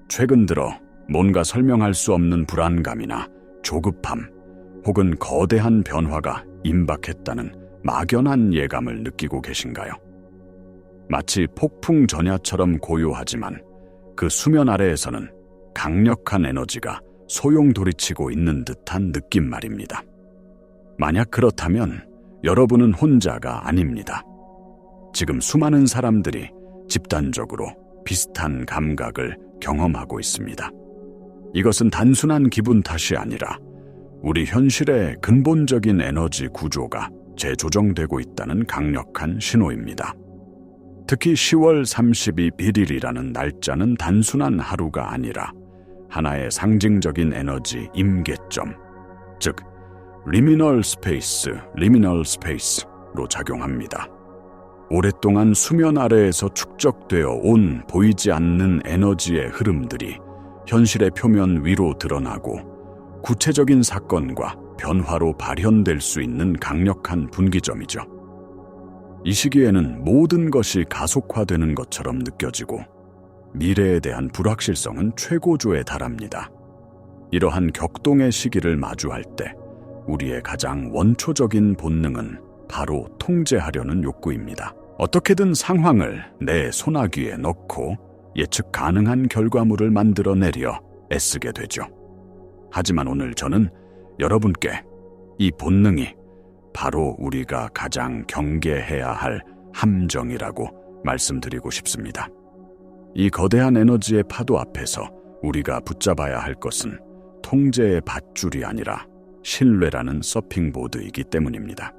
최근 들어 뭔가 설명할 수 없는 불안감이나 조급함 혹은 거대한 변화가 임박했다는 막연한 예감을 느끼고 계신가요? 마치 폭풍 전야처럼 고요하지만 그 수면 아래에서는 강력한 에너지가 소용돌이치고 있는 듯한 느낌 말입니다. 만약 그렇다면 여러분은 혼자가 아닙니다. 지금 수많은 사람들이 집단적으로 비슷한 감각을 경험하고 있습니다. 이것은 단순한 기분 탓이 아니라 우리 현실의 근본적인 에너지 구조가 재조정되고 있다는 강력한 신호입니다. 특히 10월 31일이라는 날짜는 단순한 하루가 아니라 하나의 상징적인 에너지 임계점, 즉 리미널 스페이스로 작용합니다. 오랫동안 수면 아래에서 축적되어 온 보이지 않는 에너지의 흐름들이 현실의 표면 위로 드러나고 구체적인 사건과 변화로 발현될 수 있는 강력한 분기점이죠. 이 시기에는 모든 것이 가속화되는 것처럼 느껴지고 미래에 대한 불확실성은 최고조에 달합니다. 이러한 격동의 시기를 마주할 때 우리의 가장 원초적인 본능은 바로 통제하려는 욕구입니다. 어떻게든 상황을 내 손아귀에 넣고 예측 가능한 결과물을 만들어내려 애쓰게 되죠. 하지만 오늘 저는 여러분께 이 본능이 바로 우리가 가장 경계해야 할 함정이라고 말씀드리고 싶습니다. 이 거대한 에너지의 파도 앞에서 우리가 붙잡아야 할 것은 통제의 밧줄이 아니라 신뢰라는 서핑보드이기 때문입니다.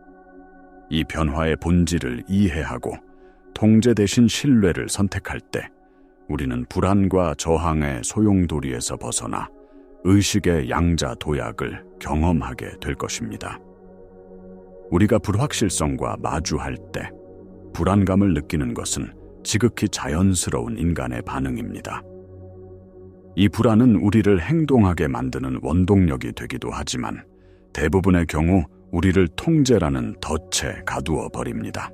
이 변화의 본질을 이해하고 통제 대신 신뢰를 선택할 때 우리는 불안과 저항의 소용돌이에서 벗어나 의식의 양자 도약을 경험하게 될 것입니다. 우리가 불확실성과 마주할 때 불안감을 느끼는 것은 지극히 자연스러운 인간의 반응입니다. 이 불안은 우리를 행동하게 만드는 원동력이 되기도 하지만 대부분의 경우 우리를 통제라는 덫에 가두어 버립니다.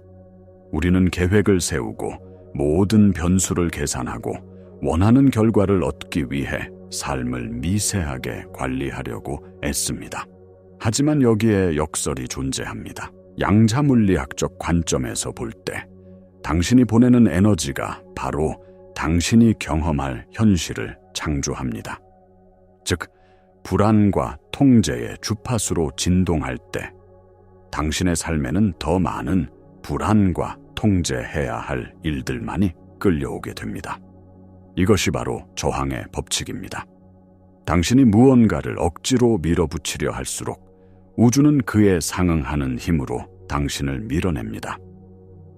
우리는 계획을 세우고 모든 변수를 계산하고 원하는 결과를 얻기 위해 삶을 미세하게 관리하려고 애씁니다. 하지만 여기에 역설이 존재합니다. 양자물리학적 관점에서 볼 때 당신이 보내는 에너지가 바로 당신이 경험할 현실을 창조합니다. 즉, 불안과 통제의 주파수로 진동할 때 당신의 삶에는 더 많은 불안과 통제해야 할 일들만이 끌려오게 됩니다. 이것이 바로 저항의 법칙입니다. 당신이 무언가를 억지로 밀어붙이려 할수록 우주는 그에 상응하는 힘으로 당신을 밀어냅니다.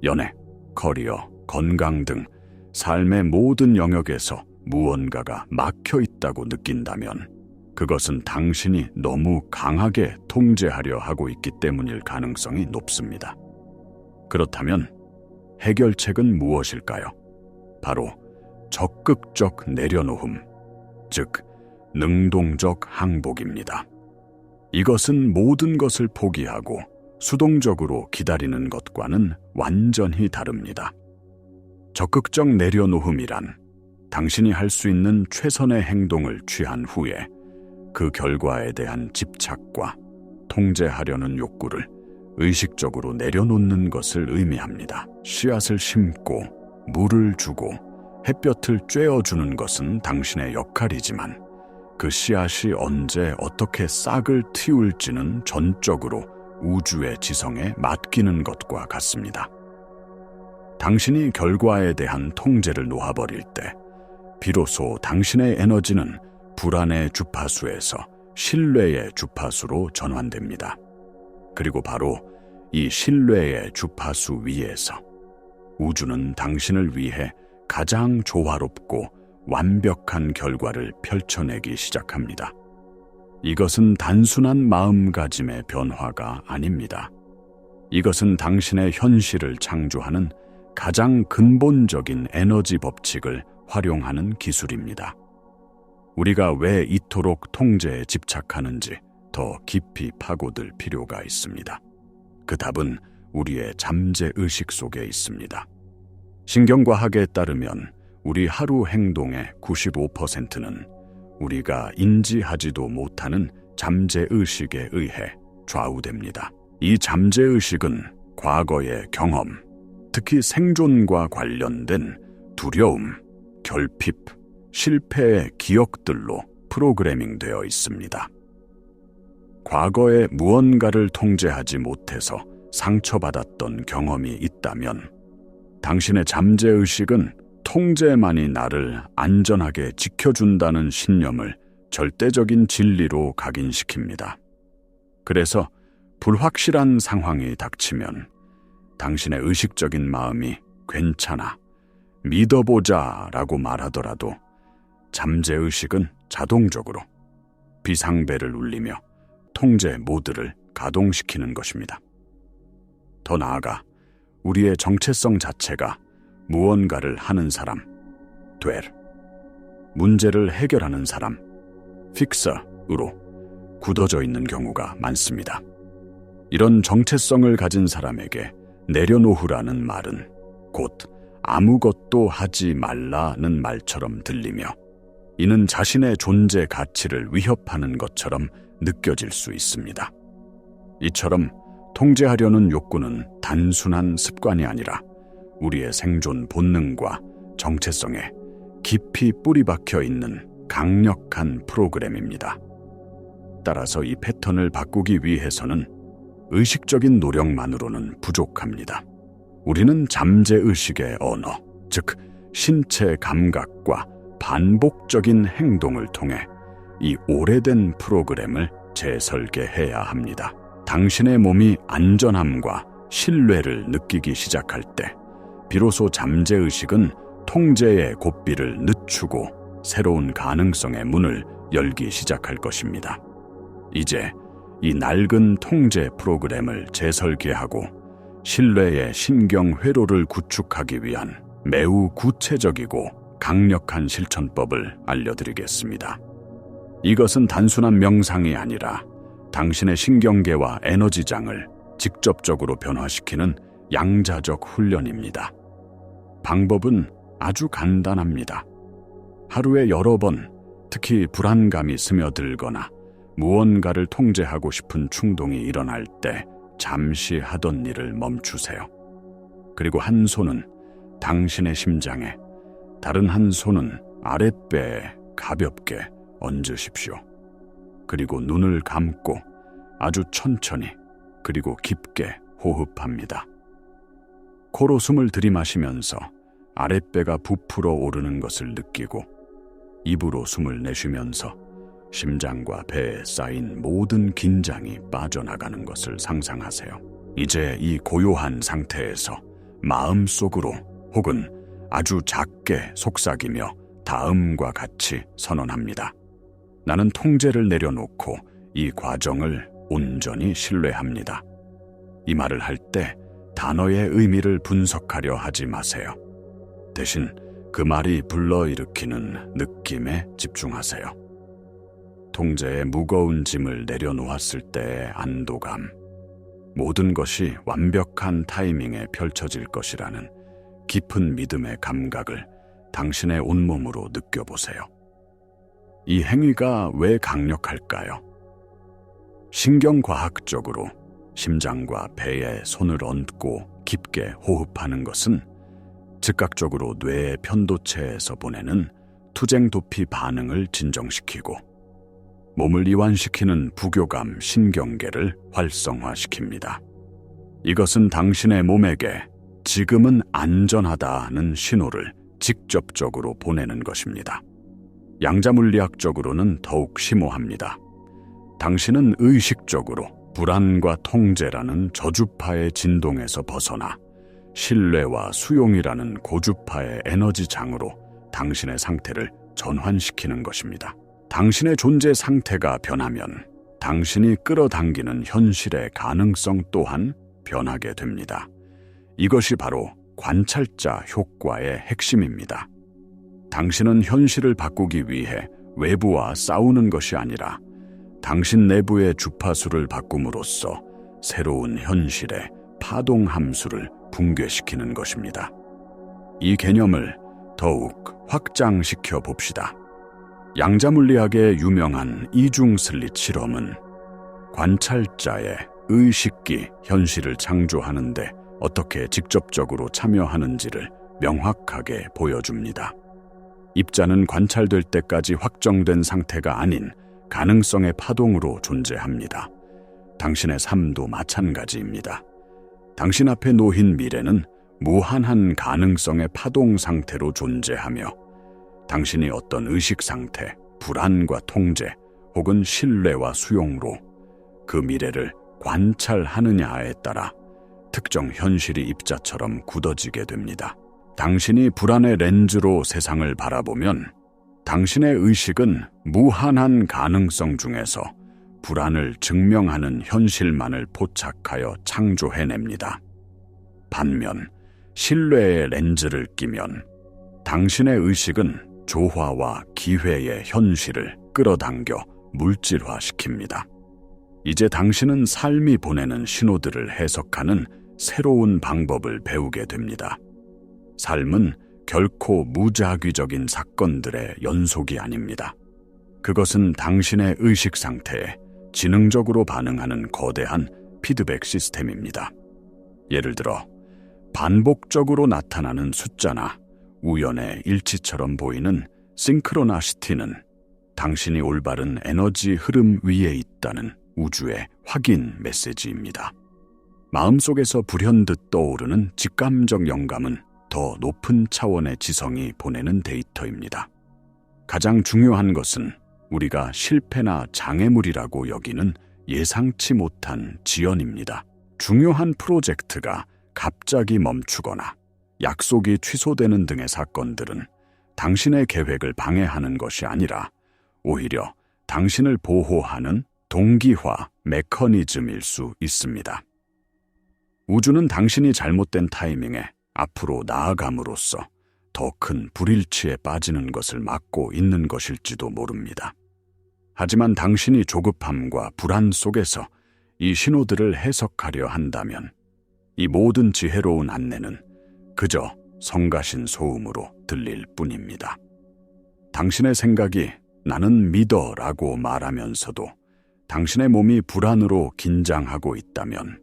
연애, 커리어, 건강 등 삶의 모든 영역에서 무언가가 막혀 있다고 느낀다면 그것은 당신이 너무 강하게 통제하려 하고 있기 때문일 가능성이 높습니다. 그렇다면 해결책은 무엇일까요? 바로 적극적 내려놓음, 즉 능동적 항복입니다. 이것은 모든 것을 포기하고 수동적으로 기다리는 것과는 완전히 다릅니다. 적극적 내려놓음이란 당신이 할 수 있는 최선의 행동을 취한 후에 그 결과에 대한 집착과 통제하려는 욕구를 의식적으로 내려놓는 것을 의미합니다. 씨앗을 심고 물을 주고 햇볕을 쬐어주는 것은 당신의 역할이지만 그 씨앗이 언제 어떻게 싹을 틔울지는 전적으로 우주의 지성에 맡기는 것과 같습니다. 당신이 결과에 대한 통제를 놓아버릴 때 비로소 당신의 에너지는 불안의 주파수에서 신뢰의 주파수로 전환됩니다. 그리고 바로 이 신뢰의 주파수 위에서 우주는 당신을 위해 가장 조화롭고 완벽한 결과를 펼쳐내기 시작합니다. 이것은 단순한 마음가짐의 변화가 아닙니다. 이것은 당신의 현실을 창조하는 가장 근본적인 에너지 법칙을 활용하는 기술입니다. 우리가 왜 이토록 통제에 집착하는지 더 깊이 파고들 필요가 있습니다. 그 답은 우리의 잠재의식 속에 있습니다. 신경과학에 따르면 우리 하루 행동의 95%는 우리가 인지하지도 못하는 잠재의식에 의해 좌우됩니다. 이 잠재의식은 과거의 경험, 특히 생존과 관련된 두려움, 결핍, 실패의 기억들로 프로그래밍 되어 있습니다. 과거에 무언가를 통제하지 못해서 상처받았던 경험이 있다면 당신의 잠재의식은 통제만이 나를 안전하게 지켜준다는 신념을 절대적인 진리로 각인시킵니다. 그래서 불확실한 상황이 닥치면 당신의 의식적인 마음이 괜찮아, 믿어보자 라고 말하더라도 잠재의식은 자동적으로 비상벨을 울리며 통제 모드를 가동시키는 것입니다. 더 나아가 우리의 정체성 자체가 무언가를 하는 사람, 될, 문제를 해결하는 사람, 픽서으로 굳어져 있는 경우가 많습니다. 이런 정체성을 가진 사람에게 내려놓으라는 말은 곧 아무것도 하지 말라는 말처럼 들리며 이는 자신의 존재 가치를 위협하는 것처럼 느껴질 수 있습니다. 이처럼 통제하려는 욕구는 단순한 습관이 아니라 우리의 생존 본능과 정체성에 깊이 뿌리박혀 있는 강력한 프로그램입니다. 따라서 이 패턴을 바꾸기 위해서는 의식적인 노력만으로는 부족합니다. 우리는 잠재의식의 언어, 즉 신체 감각과 반복적인 행동을 통해 이 오래된 프로그램을 재설계해야 합니다. 당신의 몸이 안전함과 신뢰를 느끼기 시작할 때 비로소 잠재의식은 통제의 고삐를 늦추고 새로운 가능성의 문을 열기 시작할 것입니다. 이제 이 낡은 통제 프로그램을 재설계하고 신뢰의 신경 회로를 구축하기 위한 매우 구체적이고 강력한 실천법을 알려드리겠습니다. 이것은 단순한 명상이 아니라 당신의 신경계와 에너지장을 직접적으로 변화시키는 양자적 훈련입니다. 방법은 아주 간단합니다. 하루에 여러 번, 특히 불안감이 스며들거나 무언가를 통제하고 싶은 충동이 일어날 때 잠시 하던 일을 멈추세요. 그리고 한 손은 당신의 심장에, 다른 한 손은 아랫배에 가볍게 얹으십시오. 그리고 눈을 감고 아주 천천히 그리고 깊게 호흡합니다. 코로 숨을 들이마시면서 아랫배가 부풀어 오르는 것을 느끼고 입으로 숨을 내쉬면서 심장과 배에 쌓인 모든 긴장이 빠져나가는 것을 상상하세요. 이제 이 고요한 상태에서 마음속으로 혹은 아주 작게 속삭이며 다음과 같이 선언합니다. 나는 통제를 내려놓고 이 과정을 온전히 신뢰합니다. 이 말을 할 때 단어의 의미를 분석하려 하지 마세요. 대신 그 말이 불러일으키는 느낌에 집중하세요. 통제의 무거운 짐을 내려놓았을 때의 안도감, 모든 것이 완벽한 타이밍에 펼쳐질 것이라는 깊은 믿음의 감각을 당신의 온몸으로 느껴보세요. 이 행위가 왜 강력할까요? 신경과학적으로 심장과 배에 손을 얹고 깊게 호흡하는 것은 즉각적으로 뇌의 편도체에서 보내는 투쟁도피 반응을 진정시키고 몸을 이완시키는 부교감 신경계를 활성화시킵니다. 이것은 당신의 몸에게 지금은 안전하다는 신호를 직접적으로 보내는 것입니다. 양자물리학적으로는 더욱 심오합니다. 당신은 의식적으로 불안과 통제라는 저주파의 진동에서 벗어나 신뢰와 수용이라는 고주파의 에너지장으로 당신의 상태를 전환시키는 것입니다. 당신의 존재 상태가 변하면 당신이 끌어당기는 현실의 가능성 또한 변하게 됩니다. 이것이 바로 관찰자 효과의 핵심입니다. 당신은 현실을 바꾸기 위해 외부와 싸우는 것이 아니라 당신 내부의 주파수를 바꿈으로써 새로운 현실의 파동 함수를 붕괴시키는 것입니다. 이 개념을 더 더욱 확장시켜 봅시다. 양자물리학의 유명한 이중 슬릿 실험은 관찰자의 의식이 현실을 창조하는데 어떻게 직접적으로 참여하는지를 명확하게 보여줍니다. 입자는 관찰될 때까지 확정된 상태가 아닌 가능성의 파동으로 존재합니다. 당신의 삶도 마찬가지입니다. 당신 앞에 놓인 미래는 무한한 가능성의 파동 상태로 존재하며 당신이 어떤 의식 상태, 불안과 통제 혹은 신뢰와 수용으로 그 미래를 관찰하느냐에 따라 특정 현실이 입자처럼 굳어지게 됩니다. 당신이 불안의 렌즈로 세상을 바라보면 당신의 의식은 무한한 가능성 중에서 불안을 증명하는 현실만을 포착하여 창조해냅니다. 반면 신뢰의 렌즈를 끼면 당신의 의식은 조화와 기회의 현실을 끌어당겨 물질화시킵니다. 이제 당신은 삶이 보내는 신호들을 해석하는 새로운 방법을 배우게 됩니다. 삶은 결코 무작위적인 사건들의 연속이 아닙니다. 그것은 당신의 의식 상태에 지능적으로 반응하는 거대한 피드백 시스템입니다. 예를 들어 반복적으로 나타나는 숫자나 우연의 일치처럼 보이는 싱크로나시티는 당신이 올바른 에너지 흐름 위에 있다는 우주의 확인 메시지입니다. 마음속에서 불현듯 떠오르는 직감적 영감은 더 높은 차원의 지성이 보내는 데이터입니다. 가장 중요한 것은 우리가 실패나 장애물이라고 여기는 예상치 못한 지연입니다. 중요한 프로젝트가 갑자기 멈추거나 약속이 취소되는 등의 사건들은 당신의 계획을 방해하는 것이 아니라 오히려 당신을 보호하는 동기화 메커니즘일 수 있습니다. 우주는 당신이 잘못된 타이밍에 앞으로 나아감으로써 더 큰 불일치에 빠지는 것을 막고 있는 것일지도 모릅니다. 하지만 당신이 조급함과 불안 속에서 이 신호들을 해석하려 한다면 이 모든 지혜로운 안내는 그저 성가신 소음으로 들릴 뿐입니다. 당신의 생각이 나는 믿어라고 말하면서도 당신의 몸이 불안으로 긴장하고 있다면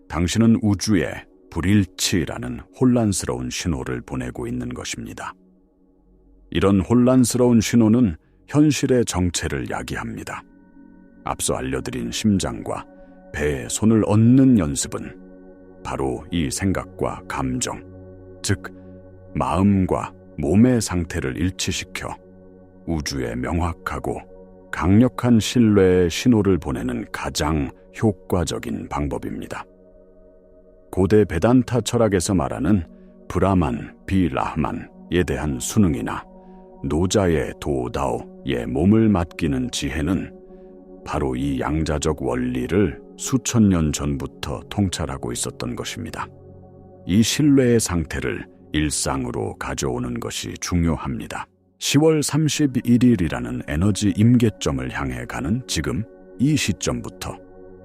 당신은 우주에 불일치라는 혼란스러운 신호를 보내고 있는 것입니다. 이런 혼란스러운 신호는 현실의 정체를 야기합니다. 앞서 알려드린 심장과 배에 손을 얹는 연습은 바로 이 생각과 감정, 즉 마음과 몸의 상태를 일치시켜 우주에 명확하고 강력한 신뢰의 신호를 보내는 가장 효과적인 방법입니다. 고대 베단타 철학에서 말하는 브라만, 비라만에 대한 수능이나 노자의 도다오의 몸을 맡기는 지혜는 바로 이 양자적 원리를 수천 년 전부터 통찰하고 있었던 것입니다. 이 신뢰의 상태를 일상으로 가져오는 것이 중요합니다. 10월 31일이라는 에너지 임계점을 향해 가는 지금 이 시점부터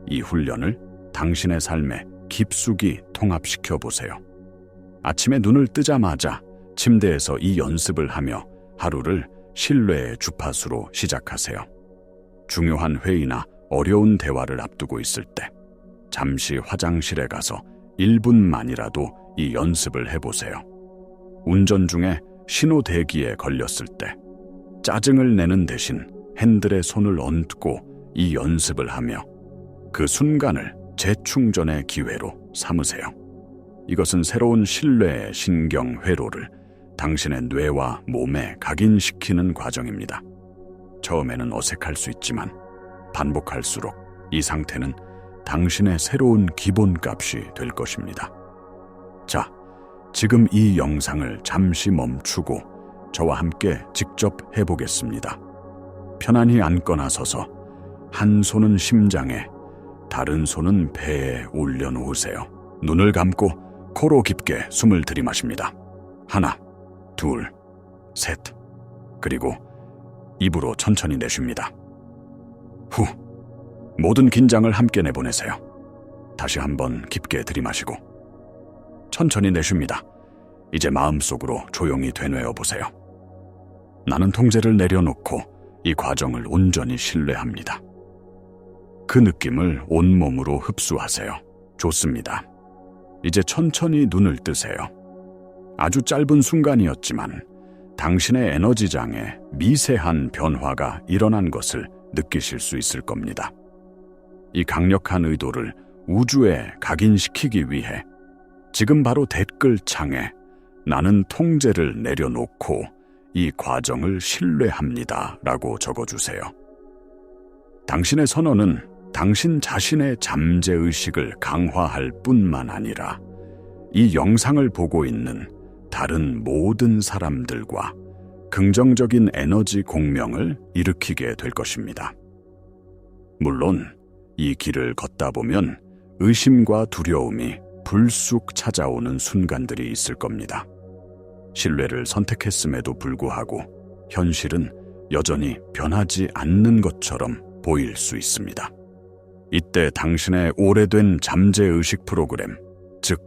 이 훈련을 당신의 삶에 깊숙이 통합시켜 보세요. 아침에 눈을 뜨자마자 침대에서 이 연습을 하며 하루를 신뢰의 주파수로 시작하세요. 중요한 회의나 어려운 대화를 앞두고 있을 때 잠시 화장실에 가서 1분만이라도 이 연습을 해보세요. 운전 중에 신호 대기에 걸렸을 때 짜증을 내는 대신 핸들에 손을 얹고 이 연습을 하며 그 순간을 재충전의 기회로 삼으세요. 이것은 새로운 신뢰의 신경 회로를 당신의 뇌와 몸에 각인시키는 과정입니다. 처음에는 어색할 수 있지만 반복할수록 이 상태는 당신의 새로운 기본값이 될 것입니다. 자, 지금 이 영상을 잠시 멈추고 저와 함께 직접 해보겠습니다. 편안히 앉거나 서서 한 손은 심장에, 다른 손은 배에 올려놓으세요. 눈을 감고 코로 깊게 숨을 들이마십니다. 하나, 둘, 셋. 그리고 입으로 천천히 내쉽니다. 후, 모든 긴장을 함께 내보내세요. 다시 한번 깊게 들이마시고 천천히 내쉽니다. 이제 마음속으로 조용히 되뇌어 보세요. 나는 통제를 내려놓고 이 과정을 온전히 신뢰합니다. 그 느낌을 온몸으로 흡수하세요. 좋습니다. 이제 천천히 눈을 뜨세요. 아주 짧은 순간이었지만 당신의 에너지장에 미세한 변화가 일어난 것을 느끼실 수 있을 겁니다. 이 강력한 의도를 우주에 각인시키기 위해 지금 바로 댓글창에 나는 통제를 내려놓고 이 과정을 신뢰합니다 라고 적어주세요. 당신의 선언은 당신 자신의 잠재의식을 강화할 뿐만 아니라 이 영상을 보고 있는 다른 모든 사람들과 긍정적인 에너지 공명을 일으키게 될 것입니다. 물론 이 길을 걷다 보면 의심과 두려움이 불쑥 찾아오는 순간들이 있을 겁니다. 신뢰를 선택했음에도 불구하고 현실은 여전히 변하지 않는 것처럼 보일 수 있습니다. 이때 당신의 오래된 잠재의식 프로그램, 즉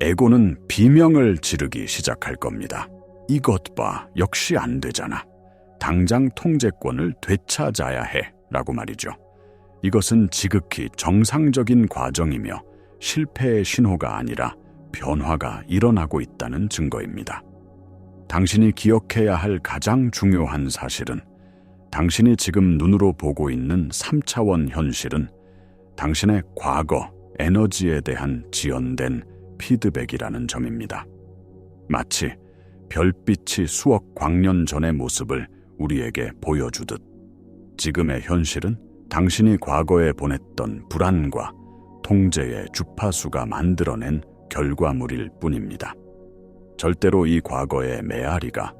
에고는 비명을 지르기 시작할 겁니다. 이것 봐, 역시 안 되잖아. 당장 통제권을 되찾아야 해 라고 말이죠. 이것은 지극히 정상적인 과정이며 실패의 신호가 아니라 변화가 일어나고 있다는 증거입니다. 당신이 기억해야 할 가장 중요한 사실은 당신이 지금 눈으로 보고 있는 3차원 현실은 당신의 과거 에너지에 대한 지연된 피드백이라는 점입니다. 마치 별빛이 수억 광년 전의 모습을 우리에게 보여주듯 지금의 현실은 당신이 과거에 보냈던 불안과 통제의 주파수가 만들어낸 결과물일 뿐입니다. 절대로 이 과거의 메아리가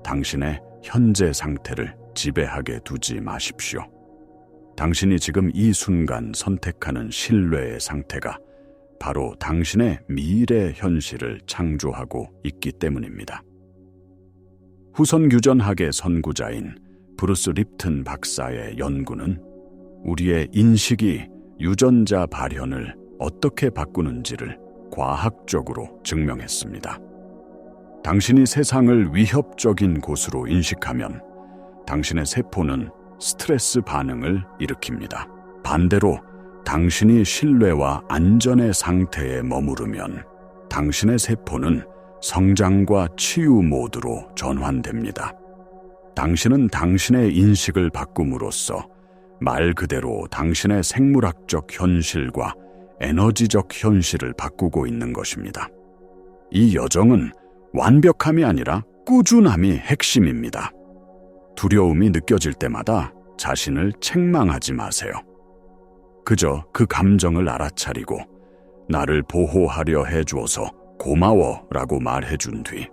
당신의 현재 상태를 지배하게 두지 마십시오. 당신이 지금 이 순간 선택하는 신뢰의 상태가 바로 당신의 미래 현실을 창조하고 있기 때문입니다. 후선 규전학의 선구자인 브루스 립튼 박사의 연구는 우리의 인식이 유전자 발현을 어떻게 바꾸는지를 과학적으로 증명했습니다. 당신이 세상을 위협적인 곳으로 인식하면 당신의 세포는 스트레스 반응을 일으킵니다. 반대로 당신이 신뢰와 안전의 상태에 머무르면 당신의 세포는 성장과 치유 모드로 전환됩니다. 당신은 당신의 인식을 바꿈으로써 말 그대로 당신의 생물학적 현실과 에너지적 현실을 바꾸고 있는 것입니다. 이 여정은 완벽함이 아니라 꾸준함이 핵심입니다. 두려움이 느껴질 때마다 자신을 책망하지 마세요. 그저 그 감정을 알아차리고 나를 보호하려 해주어서 고마워라고 말해준 뒤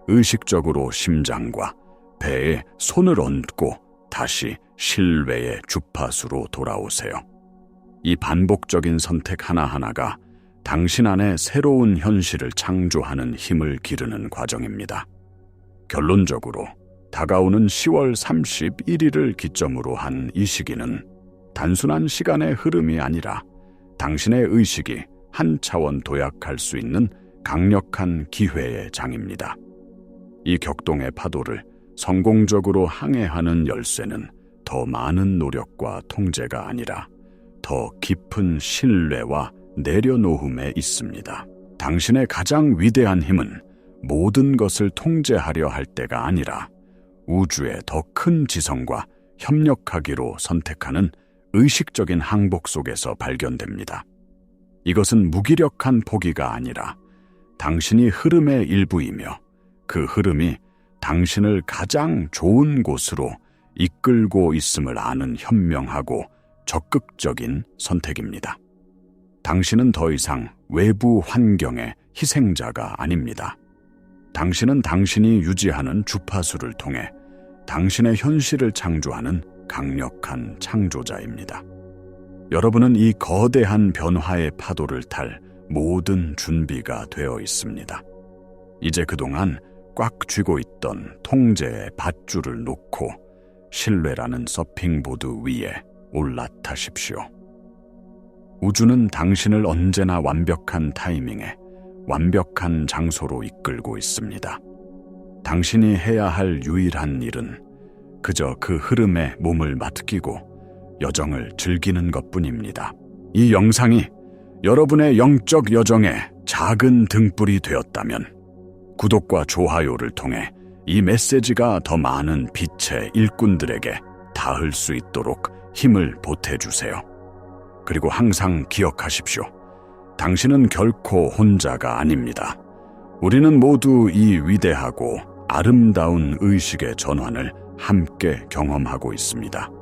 의식적으로 심장과 배에 손을 얹고 다시 신뢰의 주파수로 돌아오세요. 이 반복적인 선택 하나하나가 당신 안에 새로운 현실을 창조하는 힘을 기르는 과정입니다. 결론적으로 다가오는 10월 31일을 기점으로 한 이 시기는 단순한 시간의 흐름이 아니라 당신의 의식이 한 차원 도약할 수 있는 강력한 기회의 장입니다. 이 격동의 파도를 성공적으로 항해하는 열쇠는 더 많은 노력과 통제가 아니라 더 깊은 신뢰와 내려놓음에 있습니다. 당신의 가장 위대한 힘은 모든 것을 통제하려 할 때가 아니라 우주의 더 큰 지성과 협력하기로 선택하는 의식적인 항복 속에서 발견됩니다. 이것은 무기력한 포기가 아니라 당신이 흐름의 일부이며 그 흐름이 당신을 가장 좋은 곳으로 이끌고 있음을 아는 현명하고 적극적인 선택입니다. 당신은 더 이상 외부 환경의 희생자가 아닙니다. 당신은 당신이 유지하는 주파수를 통해 당신의 현실을 창조하는 강력한 창조자입니다. 여러분은 이 거대한 변화의 파도를 탈 모든 준비가 되어 있습니다. 이제 그동안 꽉 쥐고 있던 통제의 밧줄을 놓고 신뢰라는 서핑보드 위에 올라타십시오. 우주는 당신을 언제나 완벽한 타이밍에 완벽한 장소로 이끌고 있습니다. 당신이 해야 할 유일한 일은 그저 그 흐름에 몸을 맡기고 여정을 즐기는 것뿐입니다. 이 영상이 여러분의 영적 여정에 작은 등불이 되었다면 구독과 좋아요를 통해 이 메시지가 더 많은 빛의 일꾼들에게 닿을 수 있도록 힘을 보태주세요. 그리고 항상 기억하십시오. 당신은 결코 혼자가 아닙니다. 우리는 모두 이 위대하고 아름다운 의식의 전환을 함께 경험하고 있습니다.